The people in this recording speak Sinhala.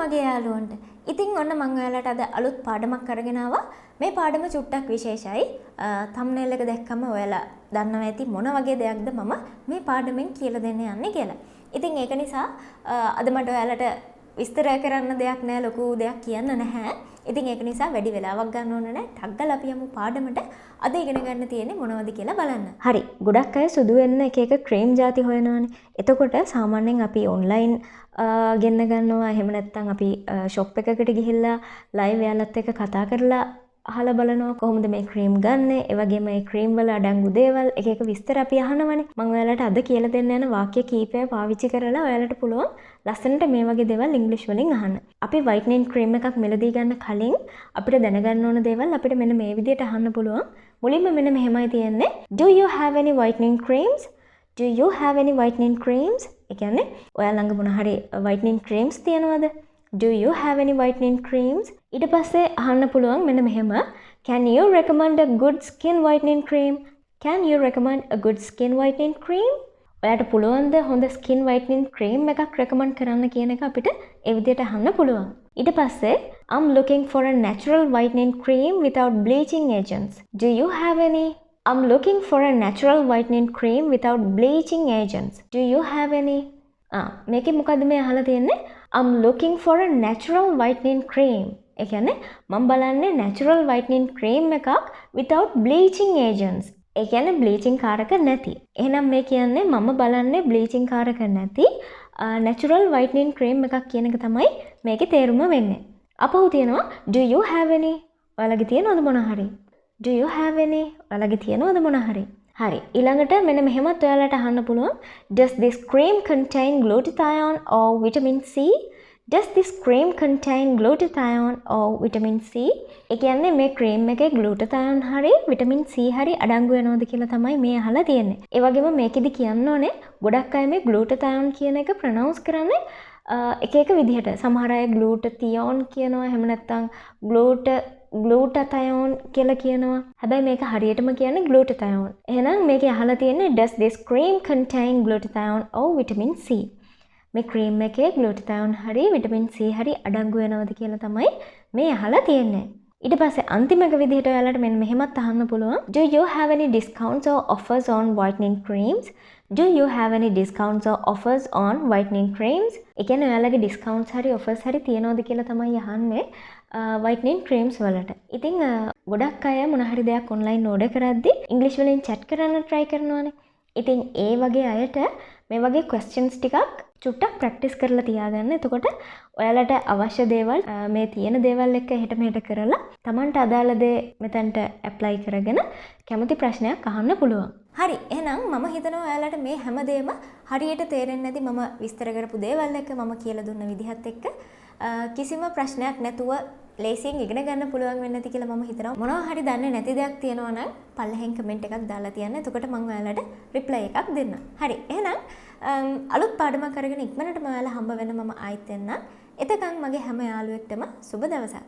මගේ යාළුවන්ට. ඉතින් ඔන්න මම ඔයාලට අද අලුත් පාඩමක් අරගෙන ආවා. මේ පාඩම චුට්ටක් විශේෂයි. thumbnail එක දැක්කම ඔයාලා දන්නවා ඇති මොන වගේ දෙයක්ද මම මේ පාඩමෙන් කියලා දෙන්න යන්නේ කියලා. ඉතින් ඒක නිසා අද මට ඔයාලට විස්තර කරන්න දෙයක් නෑ, ලොකු දෙයක් කියන්න නැහැ. ඉතින් ඒක නිසා වැඩි වෙලාවක් ගන්න ඕන නැහැ. ටක් ගාලා අපි යමු පාඩමට. අද ඉගෙන ගන්න තියෙන්නේ මොනවද කියලා බලන්න. හරි. ගොඩක් අය සුදු වෙන්න එක එක ක්‍රීම් ಜಾති හොයනවානේ. එතකොට සාමාන්‍යයෙන් අපි ඔන්ලයින් ගෙන්න ගන්නවා. එහෙම නැත්නම් අපි ෂොප් එකකට ගිහිල්ලා ලයිව් යාලත් එක්ක කතා කරලා අහලා බලනවා කොහොමද මේ ක්‍රීම් ගන්න. ඒ වගේම මේ ක්‍රීම් වල අඩංගු දේවල් එක එක විස්තර අපි අහනවනේ. මම ඔයාලට අද කියලා දෙන්න යන වාක්‍ය කීපයක් පාවිච්චි කරලා ඔයාලට පුළුවන් ලස්සනට මේ වගේ දේවල් ඉංග්‍රීසි වලින් අහන්න. අපි වයිට්නින් ක්‍රීම් එකක් මිලදී ගන්න කලින් අපිට දැනගන්න ඕන දේවල් අපිට මෙන්න මේ විදිහට අහන්න පුළුවන්. මුලින්ම මෙන්න මෙහෙමයි තියෙන්නේ. Do you have any whitening creams? Do you have any whitening creams? ඒ කියන්නේ ඔයාලා ළඟ මොන හරි whitening creams තියෙනවද? Do you have any whitening creams? ඊට පස්සේ අහන්න පුළුවන් මෙන්න මෙහෙම. Can you recommend a good skin whitening cream? Can you recommend a good skin whitening cream? ඔයාලට පුළුවන්ද හොඳ skin whitening cream එකක් recommend කරන්න කියන එක අපිට ඒ විදිහට අහන්න පුළුවන්. ඊට පස්සේ I'm looking for a natural whitening cream without bleaching agents. Do you have any? I'm looking for a natural whitening cream without bleaching agents. Do you have any? මේකේ මොකද්ද මේ අහලා තියෙන්නේ? I'm looking for a natural whitening cream. ඒ කියන්නේ මම බලන්නේ natural whitening cream එකක් without bleaching agents. ඒ කියන්නේ bleaching කාරක නැති. එහෙනම් මේ කියන්නේ මම බලන්නේ bleaching කාරක නැති natural whitening cream එකක් කියන එක තමයි මේකේ තේරුම වෙන්නේ. අපහු තියෙනවා do you have any? ඔයාලගේ තියෙනවද මොන හරි? Do you have any? ඔයාලගේ තියෙනවද මොන හරි? හරි. ඊළඟට මෙන්න මෙහෙමත් ඔයාලට අහන්න පුළුවන්. Does this cream contain glutathione or vitamin C? Does this cream contain glutathione or vitamin C? ඒ කියන්නේ මේ ක්‍රීම් එකේ glutathione හරි vitamin C හරි අඩංගු වෙනවද කියලා තමයි මේ අහලා තියෙන්නේ. ඒ වගේම මේකෙදි කියන්න ඕනේ ගොඩක් අය මේ glutathione කියන එක ප්‍රොනවුන්ස් කරන්නේ එක එක විදිහට. සමහර අය glutathione කියනවා. එහෙම නැත්නම් glutathione කියලා කියනවා. හැබැයි මේක හරියටම කියන්නේ glutathione. එහෙනම් මේකේ අහලා තියෙන්නේ does this cream contain glutathione or vitamin C? මේ ක්‍රීම් එකේ glutathione හරි vitamin C හරි අඩංගු වෙනවද කියලා තමයි මේ අහලා තියෙන්නේ. ඊට පස්සේ අන්තිම එක විදිහට ඔයාලට මෙන්න මෙහෙමත් අහන්න පුළුවන්. Do you have any discounts or offers on whitening creams? Do you have any discounts or offers on whitening creams? ඒ කියන්නේ ඔයාලගේ discounts හරි offers හරි තියනවද කියලා තමයි අහන්නේ whitening creams වලට. ඉතින් ගොඩක් අය මොන හරි දෙයක් online order කරද්දී ඉංග්‍රීසි වලින් chat කරන්න try කරනවානේ. ඉතින් ඒ වගේ අයට මේ වගේ questions ටිකක් චුට්ටක් ප්‍රැක්ටිස් කරලා තියාගන්න. එතකොට ඔයාලට අවශ්‍ය දේවල් මේ තියෙන දේවල් එක්ක එහෙට මෙහෙට කරලා Tamanට අදාළ දේ මෙතනට ඇප්ලයි කරගෙන කැමති ප්‍රශ්නයක් අහන්න පුළුවන්. හරි. එහෙනම් මම හිතනවා ඔයාලට මේ හැමදේම හරියට තේරෙන්නේ නැති මම විස්තර කරපු දේවල් එක්ක මම කියලා දුන්න විදිහත් එක්ක කිසිම ප්‍රශ්නයක් නැතුව ලේසියෙන් ඉගෙන ගන්න පුළුවන් වෙන්නේ නැති කියලා මම හිතනවා. මොනවා හරි දන්නේ නැති දෙයක් තියෙනවා නම් පල්ලෙහෙන් කමෙන්ට් එකක් දාලා තියන්න. එතකොට මම ඔයාලට රිප්ලයි එකක් දෙන්නම්. හරි. එහෙනම් අලුත් පාඩමක් අරගෙන ඉක්මනටම ඔයාලා හම්බ වෙන්න මම ආයෙත් එන්නම්. එතකන් මගේ හැම යාළුවෙක්ටම සුබ දවසක්.